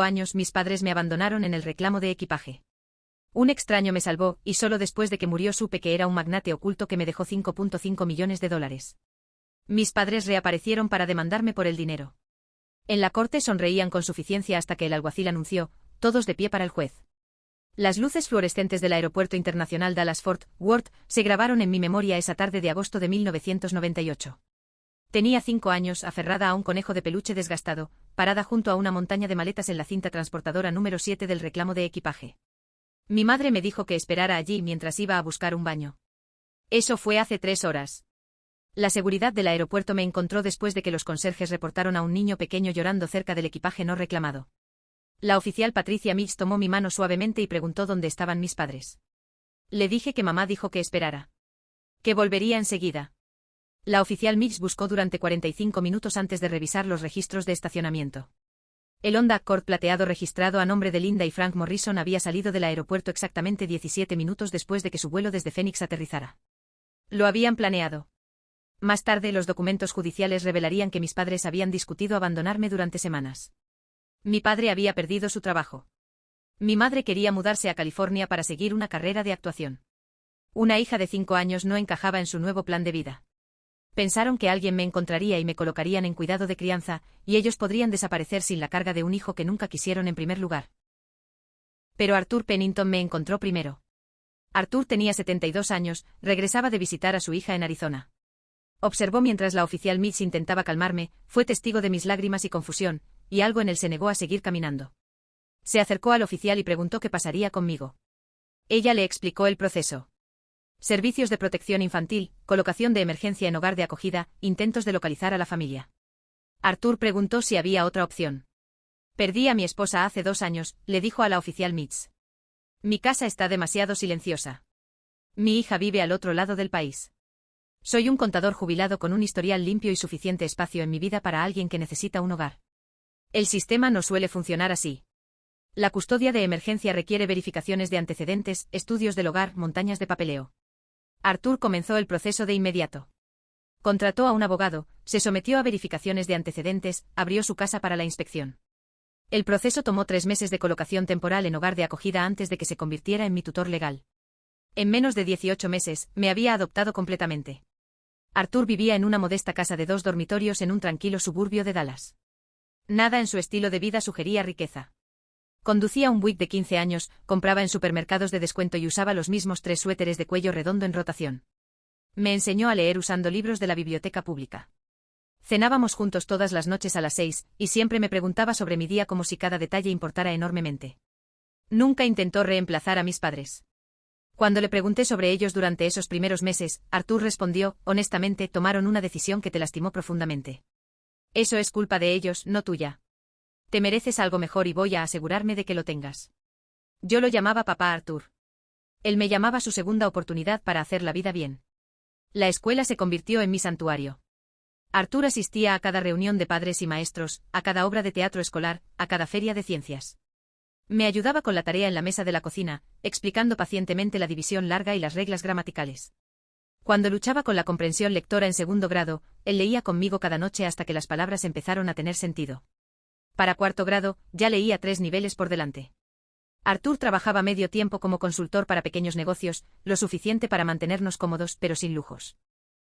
años mis padres me abandonaron en el reclamo de equipaje. Un extraño me salvó, y solo después de que murió supe que era un magnate oculto que me dejó $5.5 millones. Mis padres reaparecieron para demandarme por el dinero. En la corte sonreían con suficiencia hasta que el alguacil anunció, todos de pie para el juez. Las luces fluorescentes del Aeropuerto Internacional Dallas-Fort Worth se grabaron en mi memoria esa tarde de agosto de 1998. Tenía 5 años, aferrada a un conejo de peluche desgastado, parada junto a una montaña de maletas en la cinta transportadora número 7 del reclamo de equipaje. Mi madre me dijo que esperara allí mientras iba a buscar un baño. Eso fue hace 3 horas. La seguridad del aeropuerto me encontró después de que los conserjes reportaron a un niño pequeño llorando cerca del equipaje no reclamado. La oficial Patricia Mitch tomó mi mano suavemente y preguntó dónde estaban mis padres. Le dije que mamá dijo que esperara. Que volvería enseguida. La oficial Mitch buscó durante 45 minutos antes de revisar los registros de estacionamiento. El Honda Accord plateado registrado a nombre de Linda y Frank Morrison había salido del aeropuerto exactamente 17 minutos después de que su vuelo desde Phoenix aterrizara. Lo habían planeado. Más tarde los documentos judiciales revelarían que mis padres habían discutido abandonarme durante semanas. Mi padre había perdido su trabajo. Mi madre quería mudarse a California para seguir una carrera de actuación. Una hija de 5 años no encajaba en su nuevo plan de vida. Pensaron que alguien me encontraría y me colocarían en cuidado de crianza, y ellos podrían desaparecer sin la carga de un hijo que nunca quisieron en primer lugar. Pero Arthur Pennington me encontró primero. Arthur tenía 72 años, regresaba de visitar a su hija en Arizona. Observó mientras la oficial Mitch intentaba calmarme, fue testigo de mis lágrimas y confusión, y algo en él se negó a seguir caminando. Se acercó al oficial y preguntó qué pasaría conmigo. Ella le explicó el proceso. Servicios de protección infantil, colocación de emergencia en hogar de acogida, intentos de localizar a la familia. Arthur preguntó si había otra opción. Perdí a mi esposa hace 2 años, le dijo a la oficial Mitch. Mi casa está demasiado silenciosa. Mi hija vive al otro lado del país. Soy un contador jubilado con un historial limpio y suficiente espacio en mi vida para alguien que necesita un hogar. El sistema no suele funcionar así. La custodia de emergencia requiere verificaciones de antecedentes, estudios del hogar, montañas de papeleo. Arthur comenzó el proceso de inmediato. Contrató a un abogado, se sometió a verificaciones de antecedentes, abrió su casa para la inspección. El proceso tomó 3 meses de colocación temporal en hogar de acogida antes de que se convirtiera en mi tutor legal. En menos de 18 meses, me había adoptado completamente. Arthur vivía en una modesta casa de 2 dormitorios en un tranquilo suburbio de Dallas. Nada en su estilo de vida sugería riqueza. Conducía un Buick de 15 años, compraba en supermercados de descuento y usaba los mismos 3 suéteres de cuello redondo en rotación. Me enseñó a leer usando libros de la biblioteca pública. Cenábamos juntos todas las noches a las 6, y siempre me preguntaba sobre mi día como si cada detalle importara enormemente. Nunca intentó reemplazar a mis padres. Cuando le pregunté sobre ellos durante esos primeros meses, Arthur respondió, honestamente, tomaron una decisión que te lastimó profundamente. Eso es culpa de ellos, no tuya. Te mereces algo mejor y voy a asegurarme de que lo tengas. Yo lo llamaba papá Arthur. Él me llamaba su segunda oportunidad para hacer la vida bien. La escuela se convirtió en mi santuario. Arthur asistía a cada reunión de padres y maestros, a cada obra de teatro escolar, a cada feria de ciencias. Me ayudaba con la tarea en la mesa de la cocina, explicando pacientemente la división larga y las reglas gramaticales. Cuando luchaba con la comprensión lectora en 2º grado, él leía conmigo cada noche hasta que las palabras empezaron a tener sentido. Para 4º grado, ya leía 3 niveles por delante. Arthur trabajaba medio tiempo como consultor para pequeños negocios, lo suficiente para mantenernos cómodos pero sin lujos.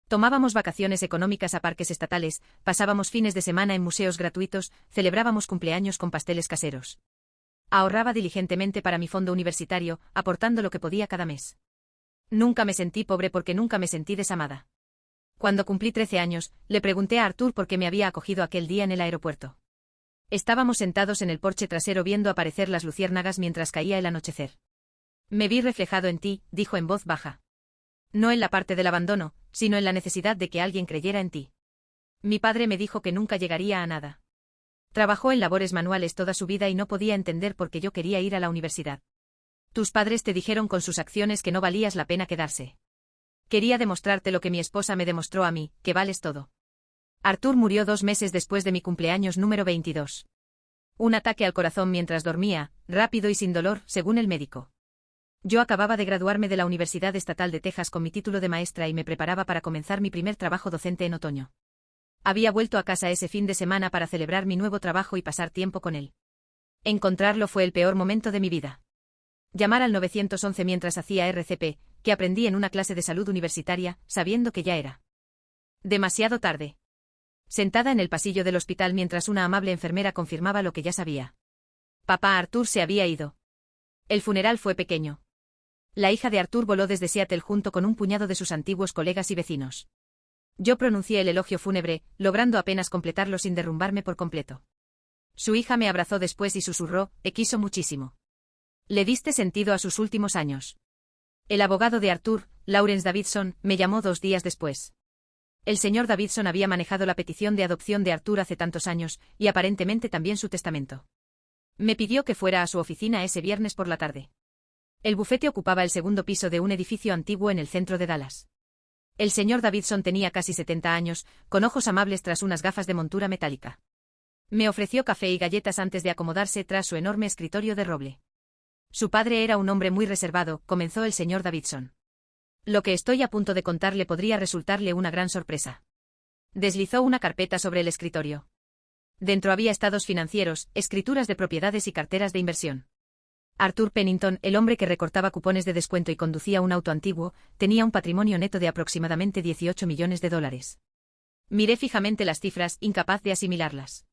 Tomábamos vacaciones económicas a parques estatales, pasábamos fines de semana en museos gratuitos, celebrábamos cumpleaños con pasteles caseros. Ahorraba diligentemente para mi fondo universitario, aportando lo que podía cada mes. Nunca me sentí pobre porque nunca me sentí desamada. Cuando cumplí 13 años, le pregunté a Arthur por qué me había acogido aquel día en el aeropuerto. Estábamos sentados en el porche trasero viendo aparecer las luciérnagas mientras caía el anochecer. Me vi reflejado en ti, dijo en voz baja. No en la parte del abandono, sino en la necesidad de que alguien creyera en ti. Mi padre me dijo que nunca llegaría a nada. Trabajó en labores manuales toda su vida y no podía entender por qué yo quería ir a la universidad. Tus padres te dijeron con sus acciones que no valías la pena quedarse. Quería demostrarte lo que mi esposa me demostró a mí, que vales todo. Arthur murió 2 meses después de mi cumpleaños número 22. Un ataque al corazón mientras dormía, rápido y sin dolor, según el médico. Yo acababa de graduarme de la Universidad Estatal de Texas con mi título de maestra y me preparaba para comenzar mi primer trabajo docente en otoño. Había vuelto a casa ese fin de semana para celebrar mi nuevo trabajo y pasar tiempo con él. Encontrarlo fue el peor momento de mi vida. Llamar al 911 mientras hacía RCP, que aprendí en una clase de salud universitaria, sabiendo que ya era demasiado tarde. Sentada en el pasillo del hospital mientras una amable enfermera confirmaba lo que ya sabía. Papá Arthur se había ido. El funeral fue pequeño. La hija de Arthur voló desde Seattle junto con un puñado de sus antiguos colegas y vecinos. Yo pronuncié el elogio fúnebre, logrando apenas completarlo sin derrumbarme por completo. Su hija me abrazó después y susurró, quiso muchísimo. Le diste sentido a sus últimos años. El abogado de Arthur, Lawrence Davidson, me llamó 2 días después. El señor Davidson había manejado la petición de adopción de Arthur hace tantos años, y aparentemente también su testamento. Me pidió que fuera a su oficina ese viernes por la tarde. El bufete ocupaba el segundo piso de un edificio antiguo en el centro de Dallas. El señor Davidson tenía casi 70 años, con ojos amables tras unas gafas de montura metálica. Me ofreció café y galletas antes de acomodarse tras su enorme escritorio de roble. Su padre era un hombre muy reservado, comenzó el señor Davidson. Lo que estoy a punto de contarle podría resultarle una gran sorpresa. Deslizó una carpeta sobre el escritorio. Dentro había estados financieros, escrituras de propiedades y carteras de inversión. Arthur Pennington, el hombre que recortaba cupones de descuento y conducía un auto antiguo, tenía un patrimonio neto de aproximadamente $18 millones. Miré fijamente las cifras, incapaz de asimilarlas.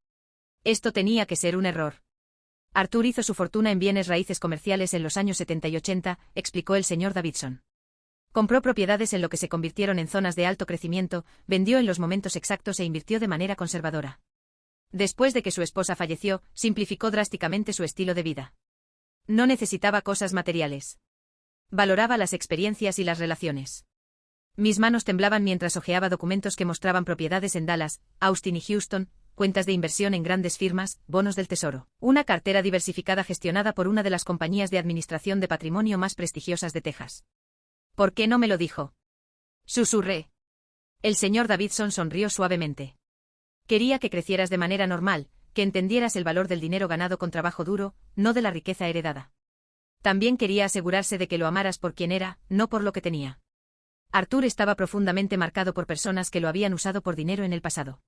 Esto tenía que ser un error. Arthur hizo su fortuna en bienes raíces comerciales en los años 70 y 80, explicó el señor Davidson. Compró propiedades en lo que se convirtieron en zonas de alto crecimiento, vendió en los momentos exactos e invirtió de manera conservadora. Después de que su esposa falleció, simplificó drásticamente su estilo de vida. No necesitaba cosas materiales. Valoraba las experiencias y las relaciones. Mis manos temblaban mientras hojeaba documentos que mostraban propiedades en Dallas, Austin y Houston, cuentas de inversión en grandes firmas, bonos del tesoro, una cartera diversificada gestionada por una de las compañías de administración de patrimonio más prestigiosas de Texas. ¿Por qué no me lo dijo? Susurré. El señor Davidson sonrió suavemente. Quería que crecieras de manera normal, que entendieras el valor del dinero ganado con trabajo duro, no de la riqueza heredada. También quería asegurarse de que lo amaras por quien era, no por lo que tenía. Arthur estaba profundamente marcado por personas que lo habían usado por dinero en el pasado.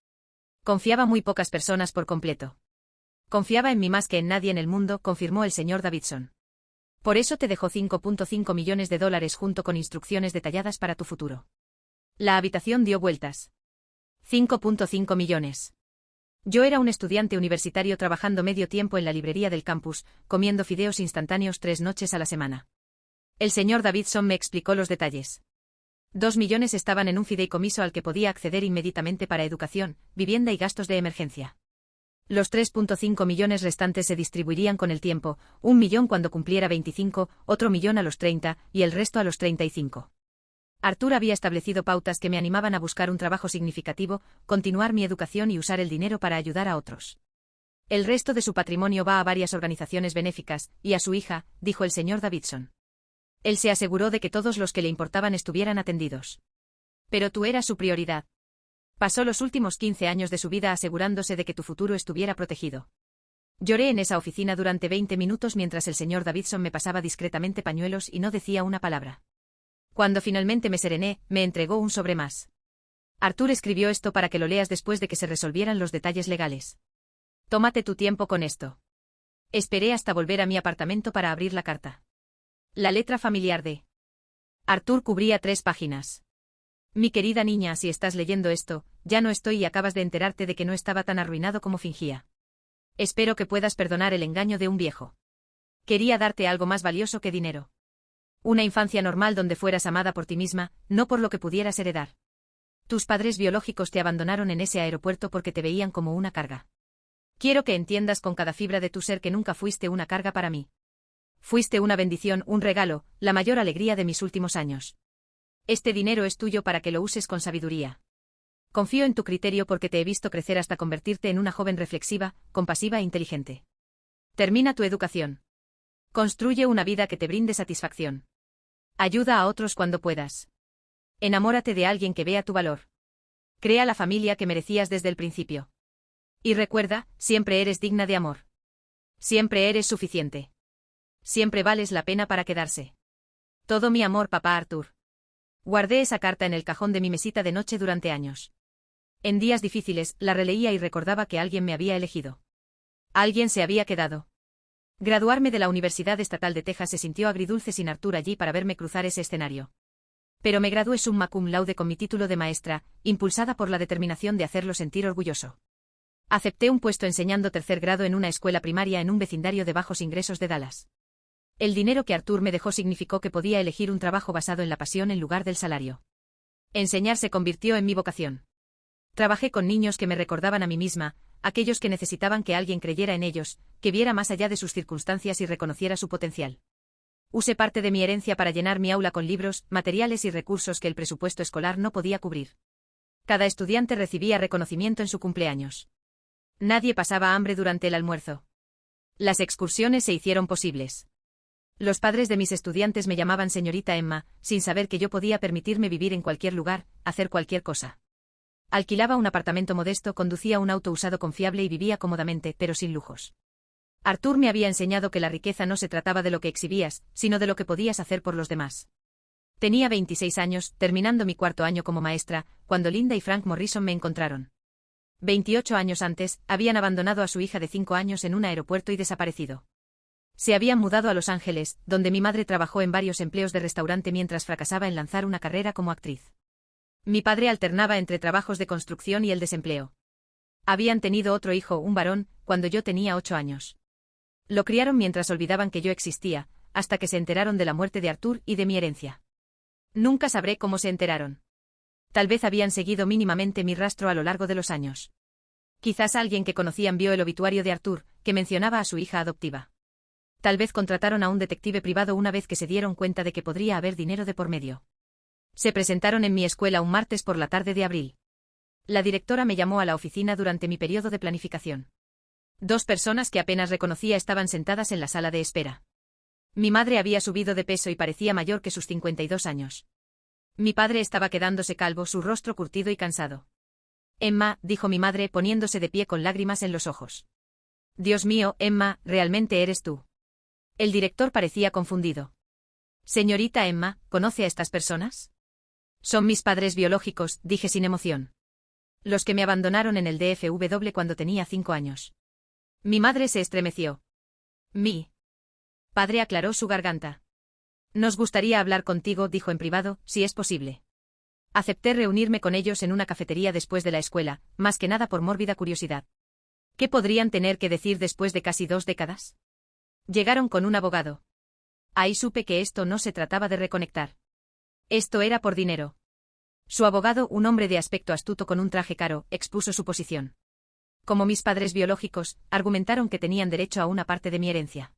Confiaba muy pocas personas por completo. Confiaba en mí más que en nadie en el mundo, confirmó el señor Davidson. Por eso te dejó $5.5 millones junto con instrucciones detalladas para tu futuro. La habitación dio vueltas. 5.5 millones. Yo era un estudiante universitario trabajando medio tiempo en la librería del campus, comiendo fideos instantáneos 3 noches a la semana. El señor Davidson me explicó los detalles. 2 millones estaban en un fideicomiso al que podía acceder inmediatamente para educación, vivienda y gastos de emergencia. Los 3.5 millones restantes se distribuirían con el tiempo, 1 millón cuando cumpliera 25, otro millón a los 30, y el resto a los 35. Arthur había establecido pautas que me animaban a buscar un trabajo significativo, continuar mi educación y usar el dinero para ayudar a otros. El resto de su patrimonio va a varias organizaciones benéficas, y a su hija, dijo el señor Davidson. Él se aseguró de que todos los que le importaban estuvieran atendidos. Pero tú eras su prioridad. Pasó los últimos 15 años de su vida asegurándose de que tu futuro estuviera protegido. Lloré en esa oficina durante 20 minutos mientras el señor Davidson me pasaba discretamente pañuelos y no decía una palabra. Cuando finalmente me serené, me entregó un sobre más. Arthur escribió esto para que lo leas después de que se resolvieran los detalles legales. Tómate tu tiempo con esto. Esperé hasta volver a mi apartamento para abrir la carta. La letra familiar de Arthur cubría 3 páginas. Mi querida niña, si estás leyendo esto, ya no estoy y acabas de enterarte de que no estaba tan arruinado como fingía. Espero que puedas perdonar el engaño de un viejo. Quería darte algo más valioso que dinero. Una infancia normal donde fueras amada por ti misma, no por lo que pudieras heredar. Tus padres biológicos te abandonaron en ese aeropuerto porque te veían como una carga. Quiero que entiendas con cada fibra de tu ser que nunca fuiste una carga para mí. Fuiste una bendición, un regalo, la mayor alegría de mis últimos años. Este dinero es tuyo para que lo uses con sabiduría. Confío en tu criterio porque te he visto crecer hasta convertirte en una joven reflexiva, compasiva e inteligente. Termina tu educación. Construye una vida que te brinde satisfacción. Ayuda a otros cuando puedas. Enamórate de alguien que vea tu valor. Crea la familia que merecías desde el principio. Y recuerda, siempre eres digna de amor. Siempre eres suficiente. Siempre vales la pena para quedarse. Todo mi amor, papá Arthur. Guardé esa carta en el cajón de mi mesita de noche durante años. En días difíciles, la releía y recordaba que alguien me había elegido. Alguien se había quedado. Graduarme de la Universidad Estatal de Texas se sintió agridulce sin Arthur allí para verme cruzar ese escenario. Pero me gradué summa cum laude con mi título de maestra, impulsada por la determinación de hacerlo sentir orgulloso. Acepté un puesto enseñando tercer grado en una escuela primaria en un vecindario de bajos ingresos de Dallas. El dinero que Arthur me dejó significó que podía elegir un trabajo basado en la pasión en lugar del salario. Enseñar se convirtió en mi vocación. Trabajé con niños que me recordaban a mí misma, aquellos que necesitaban que alguien creyera en ellos, que viera más allá de sus circunstancias y reconociera su potencial. Usé parte de mi herencia para llenar mi aula con libros, materiales y recursos que el presupuesto escolar no podía cubrir. Cada estudiante recibía reconocimiento en su cumpleaños. Nadie pasaba hambre durante el almuerzo. Las excursiones se hicieron posibles. Los padres de mis estudiantes me llamaban señorita Emma, sin saber que yo podía permitirme vivir en cualquier lugar, hacer cualquier cosa. Alquilaba un apartamento modesto, conducía un auto usado confiable y vivía cómodamente, pero sin lujos. Arthur me había enseñado que la riqueza no se trataba de lo que exhibías, sino de lo que podías hacer por los demás. Tenía 26 años, terminando mi cuarto año como maestra, cuando Linda y Frank Morrison me encontraron. 28 años antes, habían abandonado a su hija de 5 años en un aeropuerto y desaparecido. Se habían mudado a Los Ángeles, donde mi madre trabajó en varios empleos de restaurante mientras fracasaba en lanzar una carrera como actriz. Mi padre alternaba entre trabajos de construcción y el desempleo. Habían tenido otro hijo, un varón, cuando yo tenía 8 años. Lo criaron mientras olvidaban que yo existía, hasta que se enteraron de la muerte de Arthur y de mi herencia. Nunca sabré cómo se enteraron. Tal vez habían seguido mínimamente mi rastro a lo largo de los años. Quizás alguien que conocían vio el obituario de Arthur, que mencionaba a su hija adoptiva. Tal vez contrataron a un detective privado una vez que se dieron cuenta de que podría haber dinero de por medio. Se presentaron en mi escuela un martes por la tarde de abril. La directora me llamó a la oficina durante mi periodo de planificación. 2 personas que apenas reconocía estaban sentadas en la sala de espera. Mi madre había subido de peso y parecía mayor que sus 52 años. Mi padre estaba quedándose calvo, su rostro curtido y cansado. Emma, dijo mi madre poniéndose de pie con lágrimas en los ojos. Dios mío, Emma, ¿realmente eres tú? El director parecía confundido. Señorita Emma, ¿conoce a estas personas? Son mis padres biológicos, dije sin emoción. Los que me abandonaron en el DFW cuando tenía 5 años. Mi madre se estremeció. Mi padre aclaró su garganta. Nos gustaría hablar contigo, dijo en privado, si es posible. Acepté reunirme con ellos en una cafetería después de la escuela, más que nada por mórbida curiosidad. ¿Qué podrían tener que decir después de casi 2 décadas? Llegaron con un abogado. Ahí supe que esto no se trataba de reconectar. Esto era por dinero. Su abogado, un hombre de aspecto astuto con un traje caro, expuso su posición. Como mis padres biológicos, argumentaron que tenían derecho a una parte de mi herencia.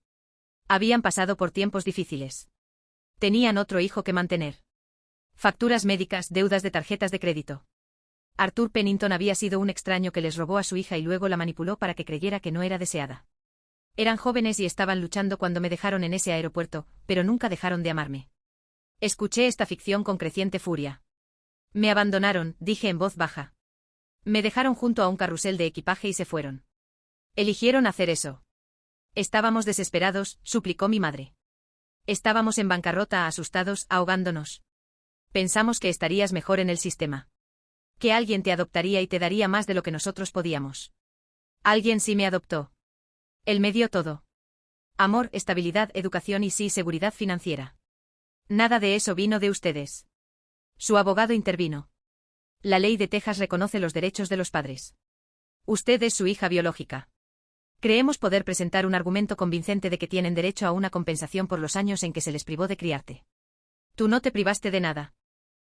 Habían pasado por tiempos difíciles. Tenían otro hijo que mantener. Facturas médicas, deudas de tarjetas de crédito. Arthur Pennington había sido un extraño que les robó a su hija y luego la manipuló para que creyera que no era deseada. Eran jóvenes y estaban luchando cuando me dejaron en ese aeropuerto, pero nunca dejaron de amarme. Escuché esta ficción con creciente furia. Me abandonaron, dije en voz baja. Me dejaron junto a un carrusel de equipaje y se fueron. Eligieron hacer eso. Estábamos desesperados, suplicó mi madre. Estábamos en bancarrota, asustados, ahogándonos. Pensamos que estarías mejor en el sistema. Que alguien te adoptaría y te daría más de lo que nosotros podíamos. Alguien sí me adoptó. Él me dio todo. Amor, estabilidad, educación y sí, seguridad financiera. Nada de eso vino de ustedes. Su abogado intervino. La ley de Texas reconoce los derechos de los padres. Usted es su hija biológica. Creemos poder presentar un argumento convincente de que tienen derecho a una compensación por los años en que se les privó de criarte. Tú no te privaste de nada.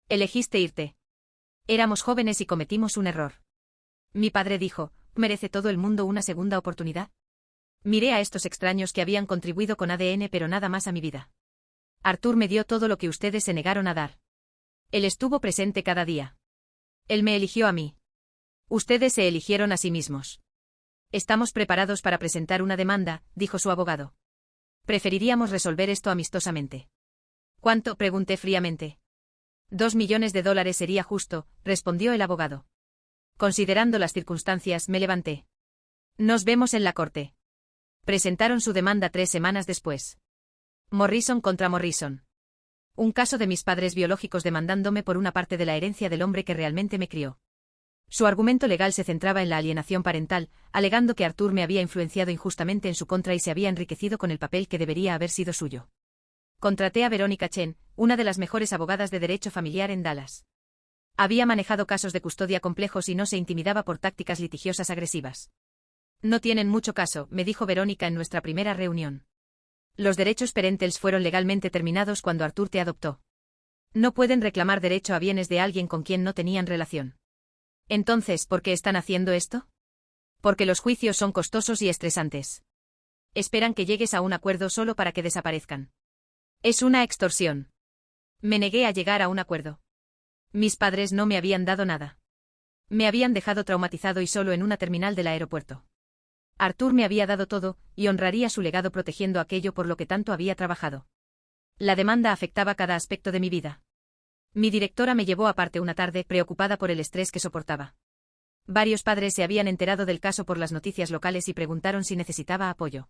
Elegiste irte. Éramos jóvenes y cometimos un error. Mi padre dijo, ¿merece todo el mundo una segunda oportunidad? Miré a estos extraños que habían contribuido con ADN pero nada más a mi vida. Arthur me dio todo lo que ustedes se negaron a dar. Él estuvo presente cada día. Él me eligió a mí. Ustedes se eligieron a sí mismos. Estamos preparados para presentar una demanda, dijo su abogado. Preferiríamos resolver esto amistosamente. ¿Cuánto?, pregunté fríamente. $2 millones sería justo, respondió el abogado. Considerando las circunstancias, me levanté. Nos vemos en la corte. Presentaron su demanda 3 semanas después. Morrison contra Morrison. Un caso de mis padres biológicos demandándome por una parte de la herencia del hombre que realmente me crió. Su argumento legal se centraba en la alienación parental, alegando que Artur me había influenciado injustamente en su contra y se había enriquecido con el papel que debería haber sido suyo. Contraté a Verónica Chen, una de las mejores abogadas de derecho familiar en Dallas. Había manejado casos de custodia complejos y no se intimidaba por tácticas litigiosas agresivas. No tienen mucho caso, me dijo Verónica en nuestra primera reunión. Los derechos parentales fueron legalmente terminados cuando Artur te adoptó. No pueden reclamar derecho a bienes de alguien con quien no tenían relación. Entonces, ¿por qué están haciendo esto? Porque los juicios son costosos y estresantes. Esperan que llegues a un acuerdo solo para que desaparezcan. Es una extorsión. Me negué a llegar a un acuerdo. Mis padres no me habían dado nada. Me habían dejado traumatizado y solo en una terminal del aeropuerto. Artur me había dado todo, y honraría su legado protegiendo aquello por lo que tanto había trabajado. La demanda afectaba cada aspecto de mi vida. Mi directora me llevó aparte una tarde, preocupada por el estrés que soportaba. Varios padres se habían enterado del caso por las noticias locales y preguntaron si necesitaba apoyo.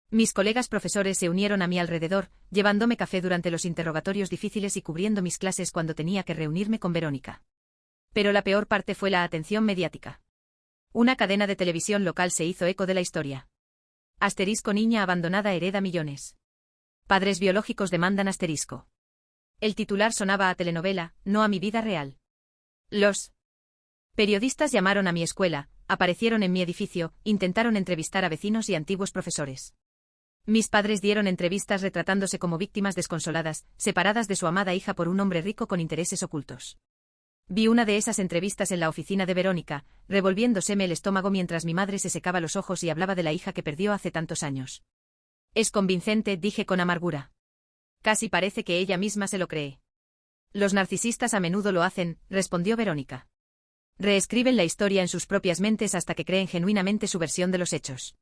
Mis colegas profesores se unieron a mi alrededor, llevándome café durante los interrogatorios difíciles y cubriendo mis clases cuando tenía que reunirme con Verónica. Pero la peor parte fue la atención mediática. Una cadena de televisión local se hizo eco de la historia. Asterisco: niña abandonada hereda millones. Padres biológicos demandan asterisco. El titular sonaba a telenovela, no a mi vida real. Los periodistas llamaron a mi escuela, aparecieron en mi edificio, intentaron entrevistar a vecinos y antiguos profesores. Mis padres dieron entrevistas retratándose como víctimas desconsoladas, separadas de su amada hija por un hombre rico con intereses ocultos. Vi una de esas entrevistas en la oficina de Verónica, revolviéndoseme el estómago mientras mi madre se secaba los ojos y hablaba de la hija que perdió hace tantos años. Es convincente, dije con amargura. Casi parece que ella misma se lo cree. Los narcisistas a menudo lo hacen, respondió Verónica. Reescriben la historia en sus propias mentes hasta que creen genuinamente su versión de los hechos.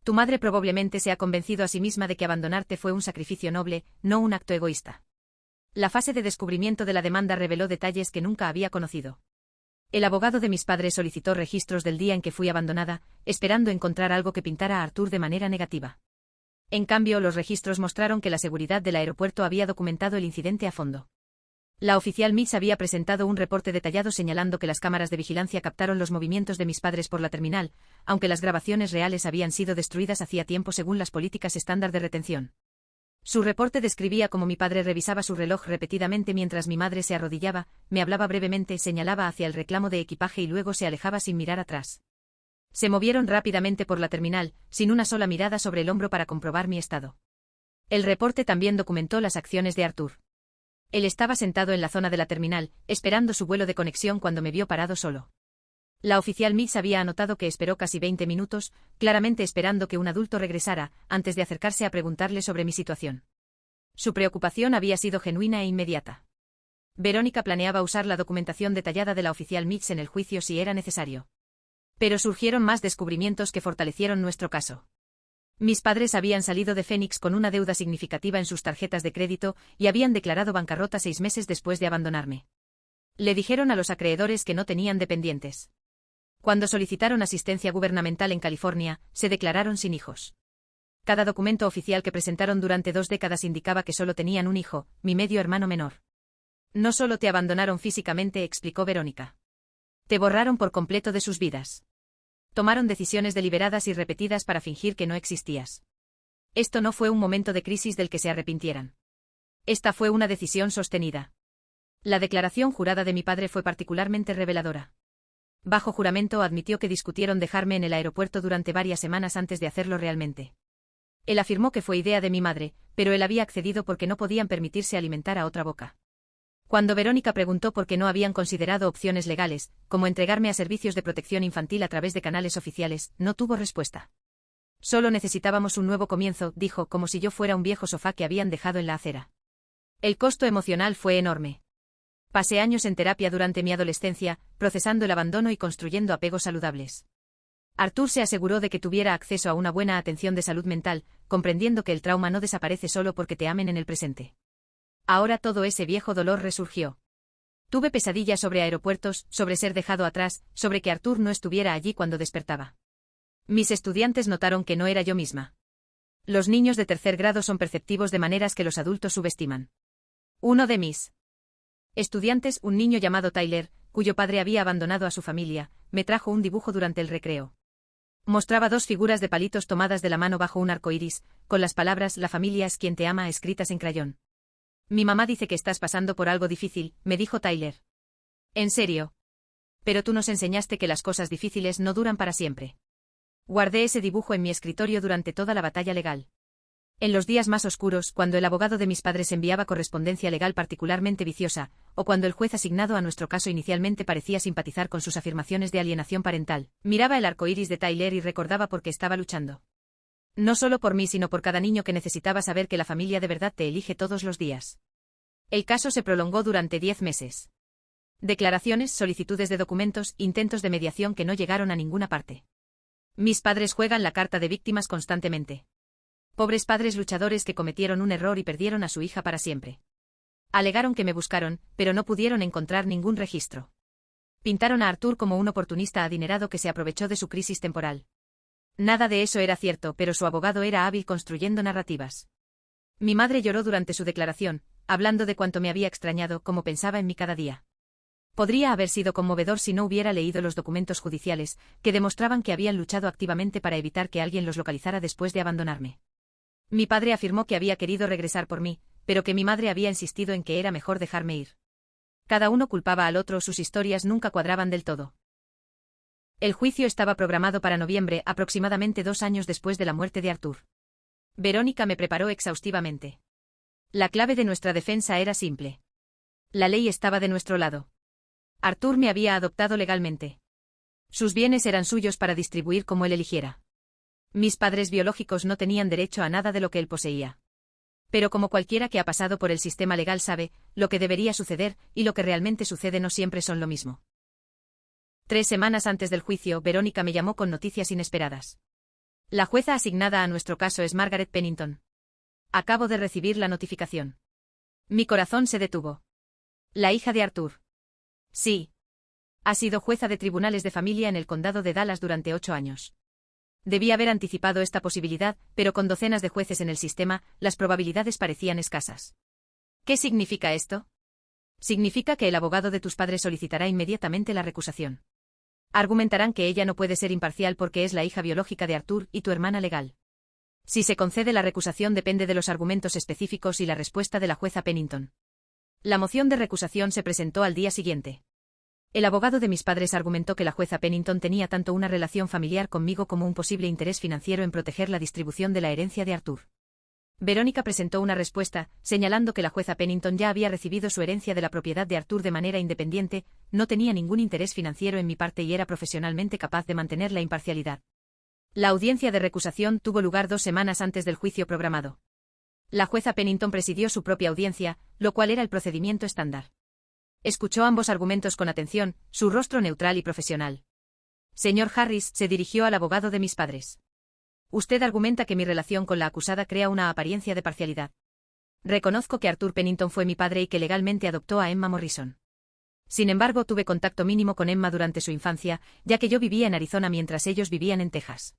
Tu madre probablemente se ha convencido a sí misma de que abandonarte fue un sacrificio noble, no un acto egoísta. La fase de descubrimiento de la demanda reveló detalles que nunca había conocido. El abogado de mis padres solicitó registros del día en que fui abandonada, esperando encontrar algo que pintara a Artur de manera negativa. En cambio, los registros mostraron que la seguridad del aeropuerto había documentado el incidente a fondo. La oficial Mitz había presentado un reporte detallado señalando que las cámaras de vigilancia captaron los movimientos de mis padres por la terminal, aunque las grabaciones reales habían sido destruidas hacía tiempo según las políticas estándar de retención. Su reporte describía cómo mi padre revisaba su reloj repetidamente mientras mi madre se arrodillaba, me hablaba brevemente, señalaba hacia el reclamo de equipaje y luego se alejaba sin mirar atrás. Se movieron rápidamente por la terminal, sin una sola mirada sobre el hombro para comprobar mi estado. El reporte también documentó las acciones de Artur. Él estaba sentado en la zona de la terminal, esperando su vuelo de conexión cuando me vio parado solo. La oficial Mitz había anotado que esperó casi 20 minutos, claramente esperando que un adulto regresara, antes de acercarse a preguntarle sobre mi situación. Su preocupación había sido genuina e inmediata. Verónica planeaba usar la documentación detallada de la oficial Mitz en el juicio si era necesario. Pero surgieron más descubrimientos que fortalecieron nuestro caso. Mis padres habían salido de Phoenix con una deuda significativa en sus tarjetas de crédito y habían declarado bancarrota 6 meses después de abandonarme. Le dijeron a los acreedores que no tenían dependientes. Cuando solicitaron asistencia gubernamental en California, se declararon sin hijos. Cada documento oficial que presentaron durante 2 décadas indicaba que solo tenían un hijo, mi medio hermano menor. No solo te abandonaron físicamente, explicó Verónica. Te borraron por completo de sus vidas. Tomaron decisiones deliberadas y repetidas para fingir que no existías. Esto no fue un momento de crisis del que se arrepintieran. Esta fue una decisión sostenida. La declaración jurada de mi padre fue particularmente reveladora. Bajo juramento admitió que discutieron dejarme en el aeropuerto durante varias semanas antes de hacerlo realmente. Él afirmó que fue idea de mi madre, pero él había accedido porque no podían permitirse alimentar a otra boca. Cuando Verónica preguntó por qué no habían considerado opciones legales, como entregarme a servicios de protección infantil a través de canales oficiales, no tuvo respuesta. Solo necesitábamos un nuevo comienzo, dijo, como si yo fuera un viejo sofá que habían dejado en la acera. El costo emocional fue enorme. Pasé años en terapia durante mi adolescencia, procesando el abandono y construyendo apegos saludables. Artur se aseguró de que tuviera acceso a una buena atención de salud mental, comprendiendo que el trauma no desaparece solo porque te amen en el presente. Ahora todo ese viejo dolor resurgió. Tuve pesadillas sobre aeropuertos, sobre ser dejado atrás, sobre que Artur no estuviera allí cuando despertaba. Mis estudiantes notaron que no era yo misma. Los niños de tercer grado son perceptivos de maneras que los adultos subestiman. Uno de mis estudiantes, un niño llamado Tyler, cuyo padre había abandonado a su familia, me trajo un dibujo durante el recreo. Mostraba dos figuras de palitos tomadas de la mano bajo un arco iris, con las palabras «La familia es quien te ama» escritas en crayón. Mi mamá dice que estás pasando por algo difícil, me dijo Tyler. ¿En serio? Pero tú nos enseñaste que las cosas difíciles no duran para siempre. Guardé ese dibujo en mi escritorio durante toda la batalla legal. En los días más oscuros, cuando el abogado de mis padres enviaba correspondencia legal particularmente viciosa, o cuando el juez asignado a nuestro caso inicialmente parecía simpatizar con sus afirmaciones de alienación parental, miraba el arco iris de Tyler y recordaba por qué estaba luchando. No solo por mí, sino por cada niño que necesitaba saber que la familia de verdad te elige todos los días. El caso se prolongó durante 10 meses. Declaraciones, solicitudes de documentos, intentos de mediación que no llegaron a ninguna parte. Mis padres juegan la carta de víctimas constantemente. Pobres padres luchadores que cometieron un error y perdieron a su hija para siempre. Alegaron que me buscaron, pero no pudieron encontrar ningún registro. Pintaron a Arthur como un oportunista adinerado que se aprovechó de su crisis temporal. Nada de eso era cierto, pero su abogado era hábil construyendo narrativas. Mi madre lloró durante su declaración, hablando de cuánto me había extrañado, cómo pensaba en mí cada día. Podría haber sido conmovedor si no hubiera leído los documentos judiciales, que demostraban que habían luchado activamente para evitar que alguien los localizara después de abandonarme. Mi padre afirmó que había querido regresar por mí, pero que mi madre había insistido en que era mejor dejarme ir. Cada uno culpaba al otro, sus historias nunca cuadraban del todo. El juicio estaba programado para noviembre, aproximadamente 2 años después de la muerte de Arthur. Verónica me preparó exhaustivamente. La clave de nuestra defensa era simple. La ley estaba de nuestro lado. Arthur me había adoptado legalmente. Sus bienes eran suyos para distribuir como él eligiera. Mis padres biológicos no tenían derecho a nada de lo que él poseía. Pero como cualquiera que ha pasado por el sistema legal sabe, lo que debería suceder y lo que realmente sucede no siempre son lo mismo. 3 semanas antes del juicio, Verónica me llamó con noticias inesperadas. La jueza asignada a nuestro caso es Margaret Pennington. Acabo de recibir la notificación. Mi corazón se detuvo. La hija de Arthur. Sí. Ha sido jueza de tribunales de familia en el condado de Dallas durante 8 años. Debí haber anticipado esta posibilidad, pero con docenas de jueces en el sistema, las probabilidades parecían escasas. ¿Qué significa esto? Significa que el abogado de tus padres solicitará inmediatamente la recusación. Argumentarán que ella no puede ser imparcial porque es la hija biológica de Arthur y tu hermana legal. Si se concede la recusación depende de los argumentos específicos y la respuesta de la jueza Pennington. La moción de recusación se presentó al día siguiente. El abogado de mis padres argumentó que la jueza Pennington tenía tanto una relación familiar conmigo como un posible interés financiero en proteger la distribución de la herencia de Arthur. Verónica presentó una respuesta, señalando que la jueza Pennington ya había recibido su herencia de la propiedad de Arthur de manera independiente, no tenía ningún interés financiero en mi parte y era profesionalmente capaz de mantener la imparcialidad. La audiencia de recusación tuvo lugar 2 semanas antes del juicio programado. La jueza Pennington presidió su propia audiencia, lo cual era el procedimiento estándar. Escuchó ambos argumentos con atención, su rostro neutral y profesional. Señor Harris, se dirigió al abogado de mis padres. Usted argumenta que mi relación con la acusada crea una apariencia de parcialidad. Reconozco que Arthur Pennington fue mi padre y que legalmente adoptó a Emma Morrison. Sin embargo, tuve contacto mínimo con Emma durante su infancia, ya que yo vivía en Arizona mientras ellos vivían en Texas.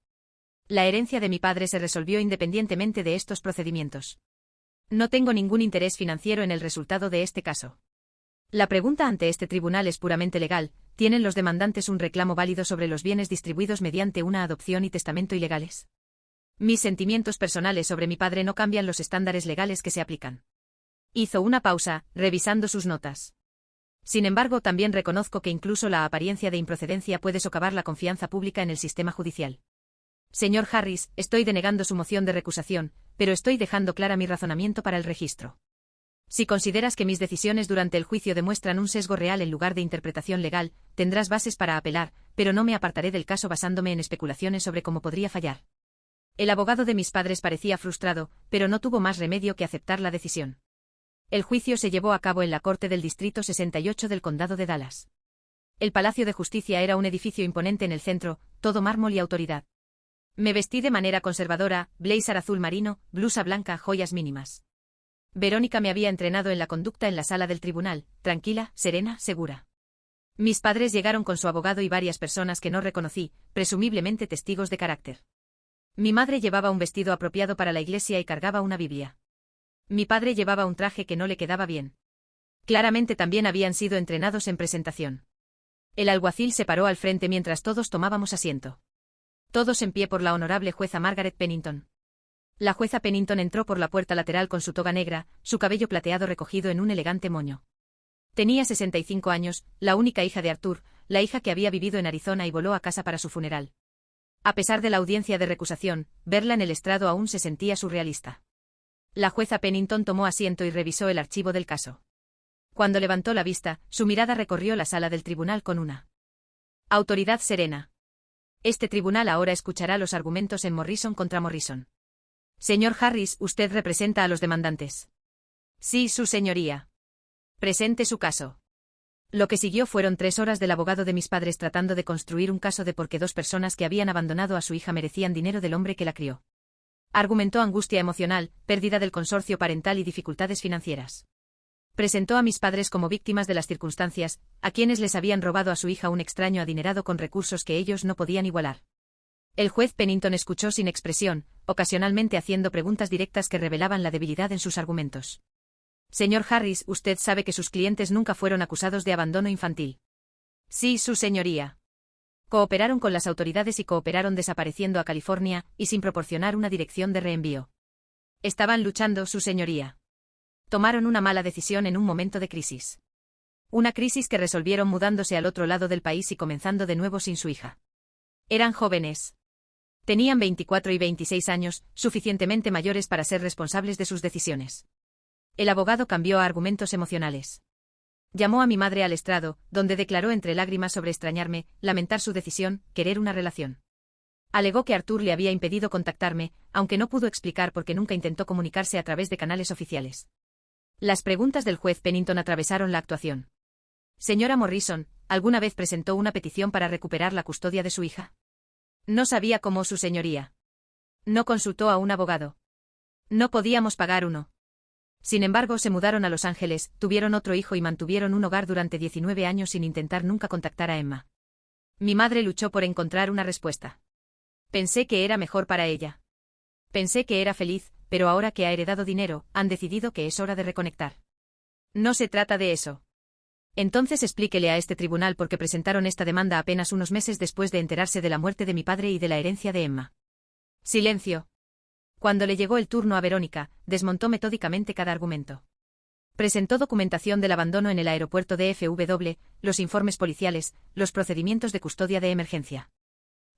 La herencia de mi padre se resolvió independientemente de estos procedimientos. No tengo ningún interés financiero en el resultado de este caso. La pregunta ante este tribunal es puramente legal: ¿tienen los demandantes un reclamo válido sobre los bienes distribuidos mediante una adopción y testamento ilegales? Mis sentimientos personales sobre mi padre no cambian los estándares legales que se aplican. Hizo una pausa, revisando sus notas. Sin embargo, también reconozco que incluso la apariencia de improcedencia puede socavar la confianza pública en el sistema judicial. Señor Harris, estoy denegando su moción de recusación, pero estoy dejando clara mi razonamiento para el registro. Si consideras que mis decisiones durante el juicio demuestran un sesgo real en lugar de interpretación legal, tendrás bases para apelar, pero no me apartaré del caso basándome en especulaciones sobre cómo podría fallar. El abogado de mis padres parecía frustrado, pero no tuvo más remedio que aceptar la decisión. El juicio se llevó a cabo en la Corte del Distrito 68 del Condado de Dallas. El Palacio de Justicia era un edificio imponente en el centro, todo mármol y autoridad. Me vestí de manera conservadora, blazer azul marino, blusa blanca, joyas mínimas. Verónica me había entrenado en la conducta en la sala del tribunal, tranquila, serena, segura. Mis padres llegaron con su abogado y varias personas que no reconocí, presumiblemente testigos de carácter. Mi madre llevaba un vestido apropiado para la iglesia y cargaba una Biblia. Mi padre llevaba un traje que no le quedaba bien. Claramente también habían sido entrenados en presentación. El alguacil se paró al frente mientras todos tomábamos asiento. Todos en pie por la honorable jueza Margaret Pennington. La jueza Pennington entró por la puerta lateral con su toga negra, su cabello plateado recogido en un elegante moño. Tenía 65 años, la única hija de Arthur, la hija que había vivido en Arizona y voló a casa para su funeral. A pesar de la audiencia de recusación, verla en el estrado aún se sentía surrealista. La jueza Pennington tomó asiento y revisó el archivo del caso. Cuando levantó la vista, su mirada recorrió la sala del tribunal con una autoridad serena. Este tribunal ahora escuchará los argumentos en Morrison contra Morrison. Señor Harris, usted representa a los demandantes. Sí, su señoría. Presente su caso. Lo que siguió fueron 3 horas del abogado de mis padres tratando de construir un caso de por qué 2 personas que habían abandonado a su hija merecían dinero del hombre que la crió. Argumentó angustia emocional, pérdida del consorcio parental y dificultades financieras. Presentó a mis padres como víctimas de las circunstancias, a quienes les habían robado a su hija un extraño adinerado con recursos que ellos no podían igualar. El juez Pennington escuchó sin expresión, ocasionalmente haciendo preguntas directas que revelaban la debilidad en sus argumentos. Señor Harris, usted sabe que sus clientes nunca fueron acusados de abandono infantil. Sí, su señoría. Cooperaron con las autoridades y cooperaron desapareciendo a California, y sin proporcionar una dirección de reenvío. Estaban luchando, su señoría. Tomaron una mala decisión en un momento de crisis. Una crisis que resolvieron mudándose al otro lado del país y comenzando de nuevo sin su hija. Eran jóvenes. Tenían 24 y 26 años, suficientemente mayores para ser responsables de sus decisiones. El abogado cambió a argumentos emocionales. Llamó a mi madre al estrado, donde declaró entre lágrimas sobre extrañarme, lamentar su decisión, querer una relación. Alegó que Arthur le había impedido contactarme, aunque no pudo explicar por qué nunca intentó comunicarse a través de canales oficiales. Las preguntas del juez Pennington atravesaron la actuación. Señora Morrison, ¿alguna vez presentó una petición para recuperar la custodia de su hija? No sabía cómo, su señoría. No consultó a un abogado. No podíamos pagar uno. Sin embargo, se mudaron a Los Ángeles, tuvieron otro hijo y mantuvieron un hogar durante 19 años sin intentar nunca contactar a Emma. Mi madre luchó por encontrar una respuesta. Pensé que era mejor para ella. Pensé que era feliz, pero ahora que ha heredado dinero, han decidido que es hora de reconectar. No se trata de eso. Entonces explíquele a este tribunal por qué presentaron esta demanda apenas unos meses después de enterarse de la muerte de mi padre y de la herencia de Emma. Silencio. Cuando le llegó el turno a Verónica, desmontó metódicamente cada argumento. Presentó documentación del abandono en el aeropuerto de FW, los informes policiales, los procedimientos de custodia de emergencia.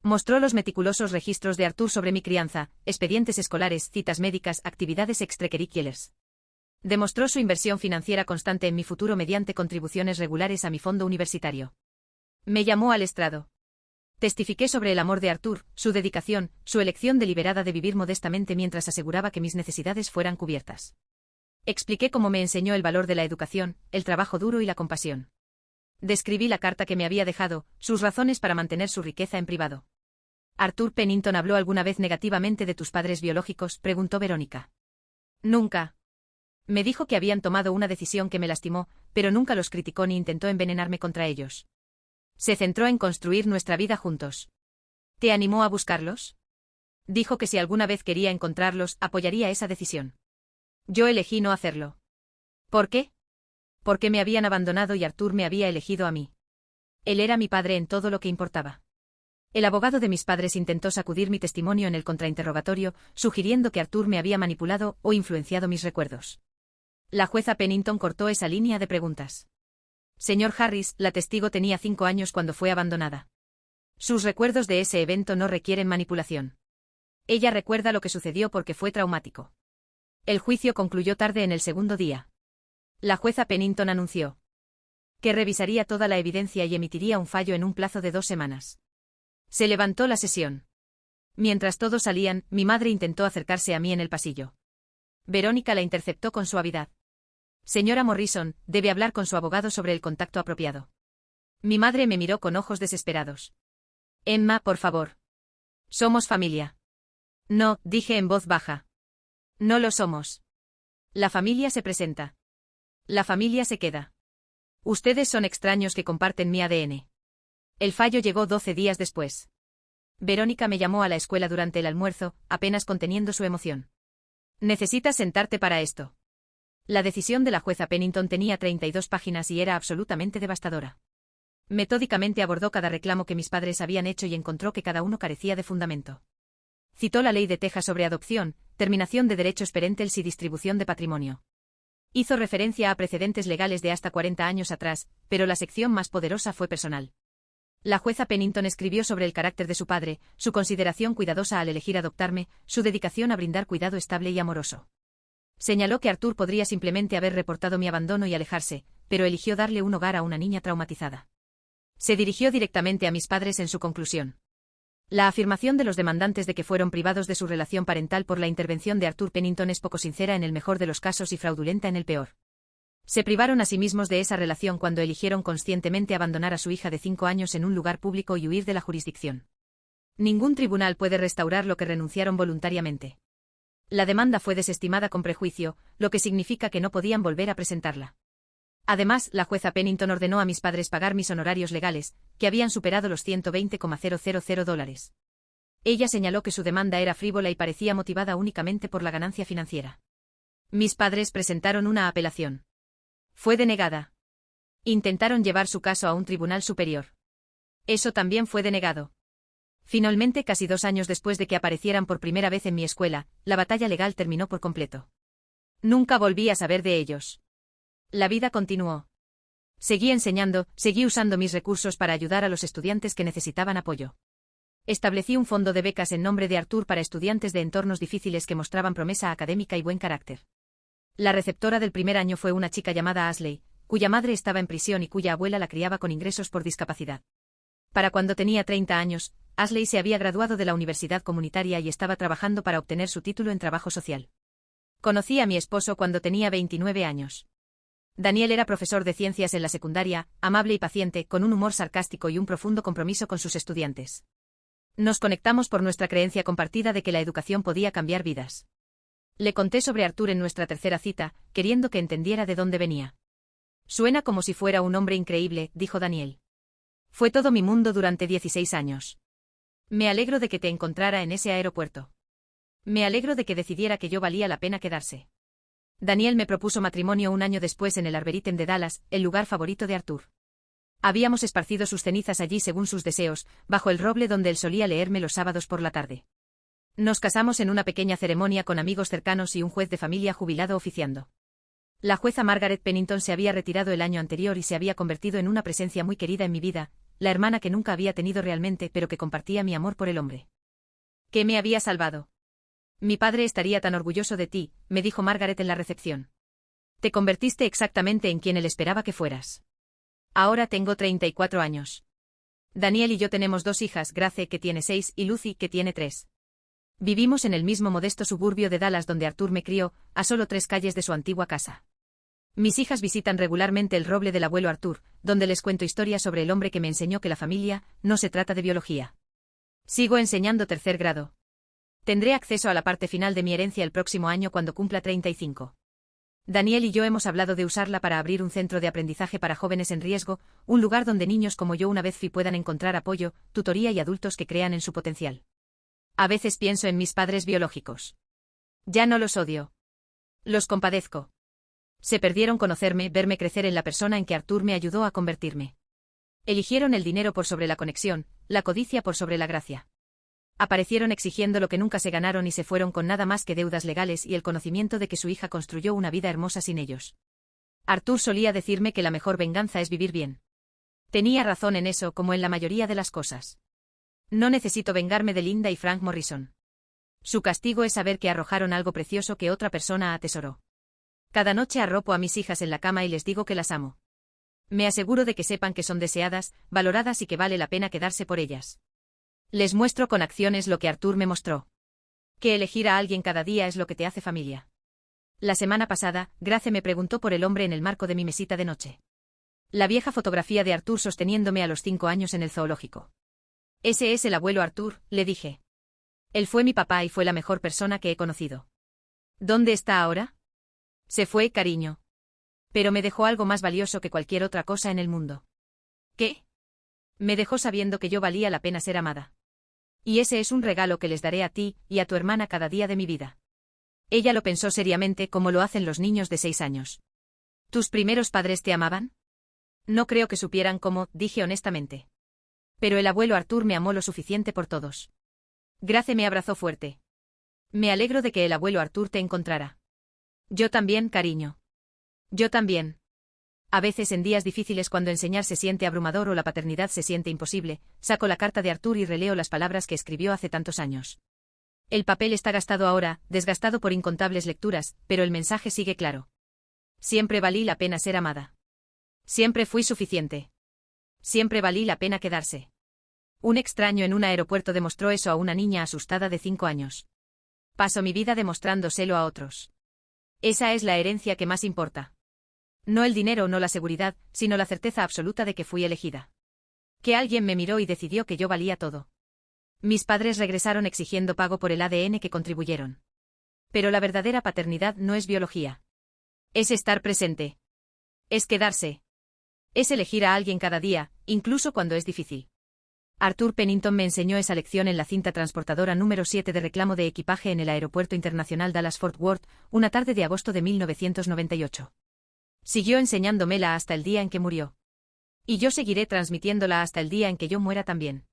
Mostró los meticulosos registros de Arthur sobre mi crianza, expedientes escolares, citas médicas, actividades extracurriculares. Demostró su inversión financiera constante en mi futuro mediante contribuciones regulares a mi fondo universitario. Me llamó al estrado. Testifiqué sobre el amor de Arthur, su dedicación, su elección deliberada de vivir modestamente mientras aseguraba que mis necesidades fueran cubiertas. Expliqué cómo me enseñó el valor de la educación, el trabajo duro y la compasión. Describí la carta que me había dejado, sus razones para mantener su riqueza en privado. ¿Arthur Pennington habló alguna vez negativamente de tus padres biológicos?, preguntó Verónica. Nunca. Me dijo que habían tomado una decisión que me lastimó, pero nunca los criticó ni intentó envenenarme contra ellos. Se centró en construir nuestra vida juntos. ¿Te animó a buscarlos? Dijo que si alguna vez quería encontrarlos, apoyaría esa decisión. Yo elegí no hacerlo. ¿Por qué? Porque me habían abandonado y Arthur me había elegido a mí. Él era mi padre en todo lo que importaba. El abogado de mis padres intentó sacudir mi testimonio en el contrainterrogatorio, sugiriendo que Arthur me había manipulado o influenciado mis recuerdos. La jueza Pennington cortó esa línea de preguntas. Señor Harris, la testigo tenía 5 años cuando fue abandonada. Sus recuerdos de ese evento no requieren manipulación. Ella recuerda lo que sucedió porque fue traumático. El juicio concluyó tarde en el segundo día. La jueza Pennington anunció que revisaría toda la evidencia y emitiría un fallo en un plazo de 2 semanas. Se levantó la sesión. Mientras todos salían, mi madre intentó acercarse a mí en el pasillo. Verónica la interceptó con suavidad. Señora Morrison, debe hablar con su abogado sobre el contacto apropiado. Mi madre me miró con ojos desesperados. Emma, por favor. Somos familia. No, dije en voz baja. No lo somos. La familia se presenta. La familia se queda. Ustedes son extraños que comparten mi ADN. El fallo llegó 12 días después. Verónica me llamó a la escuela durante el almuerzo, apenas conteniendo su emoción. Necesitas sentarte para esto. La decisión de la jueza Pennington tenía 32 páginas y era absolutamente devastadora. Metódicamente abordó cada reclamo que mis padres habían hecho y encontró que cada uno carecía de fundamento. Citó la ley de Texas sobre adopción, terminación de derechos parentales y distribución de patrimonio. Hizo referencia a precedentes legales de hasta 40 años atrás, pero la sección más poderosa fue personal. La jueza Pennington escribió sobre el carácter de su padre, su consideración cuidadosa al elegir adoptarme, su dedicación a brindar cuidado estable y amoroso. Señaló que Arthur podría simplemente haber reportado mi abandono y alejarse, pero eligió darle un hogar a una niña traumatizada. Se dirigió directamente a mis padres en su conclusión. La afirmación de los demandantes de que fueron privados de su relación parental por la intervención de Arthur Pennington es poco sincera en el mejor de los casos y fraudulenta en el peor. Se privaron a sí mismos de esa relación cuando eligieron conscientemente abandonar a su hija de 5 años en un lugar público y huir de la jurisdicción. Ningún tribunal puede restaurar lo que renunciaron voluntariamente. La demanda fue desestimada con prejuicio, lo que significa que no podían volver a presentarla. Además, la jueza Pennington ordenó a mis padres pagar mis honorarios legales, que habían superado los $120,000. Ella señaló que su demanda era frívola y parecía motivada únicamente por la ganancia financiera. Mis padres presentaron una apelación. Fue denegada. Intentaron llevar su caso a un tribunal superior. Eso también fue denegado. Finalmente, casi 2 años después de que aparecieran por primera vez en mi escuela, la batalla legal terminó por completo. Nunca volví a saber de ellos. La vida continuó. Seguí enseñando, seguí usando mis recursos para ayudar a los estudiantes que necesitaban apoyo. Establecí un fondo de becas en nombre de Arthur para estudiantes de entornos difíciles que mostraban promesa académica y buen carácter. La receptora del primer año fue una chica llamada Ashley, cuya madre estaba en prisión y cuya abuela la criaba con ingresos por discapacidad. Para cuando tenía 30 años, Ashley se había graduado de la universidad comunitaria y estaba trabajando para obtener su título en trabajo social. Conocí a mi esposo cuando tenía 29 años. Daniel era profesor de ciencias en la secundaria, amable y paciente, con un humor sarcástico y un profundo compromiso con sus estudiantes. Nos conectamos por nuestra creencia compartida de que la educación podía cambiar vidas. Le conté sobre Arthur en nuestra tercera cita, queriendo que entendiera de dónde venía. Suena como si fuera un hombre increíble, dijo Daniel. Fue todo mi mundo durante 16 años. Me alegro de que te encontrara en ese aeropuerto. Me alegro de que decidiera que yo valía la pena quedarse. Daniel me propuso matrimonio un año después en el Arboretum de Dallas, el lugar favorito de Arthur. Habíamos esparcido sus cenizas allí según sus deseos, bajo el roble donde él solía leerme los sábados por la tarde. Nos casamos en una pequeña ceremonia con amigos cercanos y un juez de familia jubilado oficiando. La jueza Margaret Pennington se había retirado el año anterior y se había convertido en una presencia muy querida en mi vida, la hermana que nunca había tenido realmente pero que compartía mi amor por el hombre. ¿Qué me había salvado? Mi padre estaría tan orgulloso de ti, me dijo Margaret en la recepción. Te convertiste exactamente en quien él esperaba que fueras. Ahora tengo 34 años. Daniel y yo tenemos 2 hijas, Grace, que tiene 6, y Lucy, que tiene 3. Vivimos en el mismo modesto suburbio de Dallas donde Arthur me crió, a solo 3 calles de su antigua casa. Mis hijas visitan regularmente el roble del abuelo Arthur, donde les cuento historias sobre el hombre que me enseñó que la familia no se trata de biología. Sigo enseñando 3er grado. Tendré acceso a la parte final de mi herencia el próximo año cuando cumpla 35. Daniel y yo hemos hablado de usarla para abrir un centro de aprendizaje para jóvenes en riesgo, un lugar donde niños como yo una vez fui puedan encontrar apoyo, tutoría y adultos que crean en su potencial. A veces pienso en mis padres biológicos. Ya no los odio. Los compadezco. Se perdieron conocerme, verme crecer en la persona en que Arthur me ayudó a convertirme. Eligieron el dinero por sobre la conexión, la codicia por sobre la gracia. Aparecieron exigiendo lo que nunca se ganaron y se fueron con nada más que deudas legales y el conocimiento de que su hija construyó una vida hermosa sin ellos. Arthur solía decirme que la mejor venganza es vivir bien. Tenía razón en eso como en la mayoría de las cosas. No necesito vengarme de Linda y Frank Morrison. Su castigo es saber que arrojaron algo precioso que otra persona atesoró. Cada noche arropo a mis hijas en la cama y les digo que las amo. Me aseguro de que sepan que son deseadas, valoradas y que vale la pena quedarse por ellas. Les muestro con acciones lo que Arthur me mostró. Que elegir a alguien cada día es lo que te hace familia. La semana pasada, Grace me preguntó por el hombre en el marco de mi mesita de noche. La vieja fotografía de Arthur sosteniéndome a los 5 años en el zoológico. Ese es el abuelo Arthur, le dije. Él fue mi papá y fue la mejor persona que he conocido. ¿Dónde está ahora? Se fue, cariño. Pero me dejó algo más valioso que cualquier otra cosa en el mundo. ¿Qué? Me dejó sabiendo que yo valía la pena ser amada. Y ese es un regalo que les daré a ti y a tu hermana cada día de mi vida. Ella lo pensó seriamente como lo hacen los niños de 6 años. ¿Tus primeros padres te amaban? No creo que supieran cómo, dije honestamente. Pero el abuelo Arthur me amó lo suficiente por todos. Grace me abrazó fuerte. Me alegro de que el abuelo Arthur te encontrara. Yo también, cariño. Yo también. A veces en días difíciles cuando enseñar se siente abrumador o la paternidad se siente imposible, saco la carta de Arthur y releo las palabras que escribió hace tantos años. El papel está gastado ahora, desgastado por incontables lecturas, pero el mensaje sigue claro. Siempre valí la pena ser amada. Siempre fui suficiente. Siempre valí la pena quedarse. Un extraño en un aeropuerto demostró eso a una niña asustada de 5 años. Paso mi vida demostrándoselo a otros. Esa es la herencia que más importa. No el dinero o no la seguridad, sino la certeza absoluta de que fui elegida. Que alguien me miró y decidió que yo valía todo. Mis padres regresaron exigiendo pago por el ADN que contribuyeron. Pero la verdadera paternidad no es biología. Es estar presente. Es quedarse. Es elegir a alguien cada día, incluso cuando es difícil. Arthur Pennington me enseñó esa lección en la cinta transportadora número 7 de reclamo de equipaje en el Aeropuerto Internacional Dallas-Fort Worth, una tarde de agosto de 1998. Siguió enseñándomela hasta el día en que murió. Y yo seguiré transmitiéndola hasta el día en que yo muera también.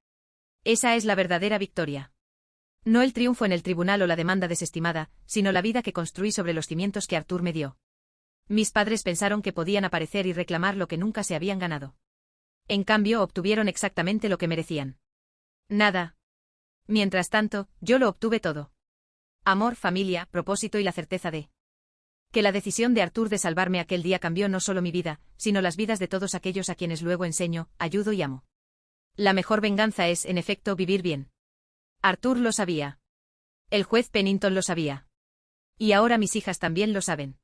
Esa es la verdadera victoria. No el triunfo en el tribunal o la demanda desestimada, sino la vida que construí sobre los cimientos que Arthur me dio. Mis padres pensaron que podían aparecer y reclamar lo que nunca se habían ganado. En cambio, obtuvieron exactamente lo que merecían. Nada. Mientras tanto, yo lo obtuve todo. Amor, familia, propósito y la certeza de que la decisión de Arthur de salvarme aquel día cambió no solo mi vida, sino las vidas de todos aquellos a quienes luego enseño, ayudo y amo. La mejor venganza es, en efecto, vivir bien. Arthur lo sabía. El juez Pennington lo sabía. Y ahora mis hijas también lo saben.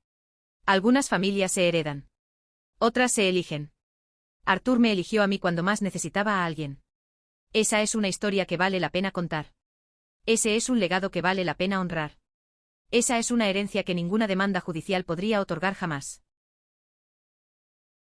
Algunas familias se heredan. Otras se eligen. Arthur me eligió a mí cuando más necesitaba a alguien. Esa es una historia que vale la pena contar. Ese es un legado que vale la pena honrar. Esa es una herencia que ninguna demanda judicial podría otorgar jamás.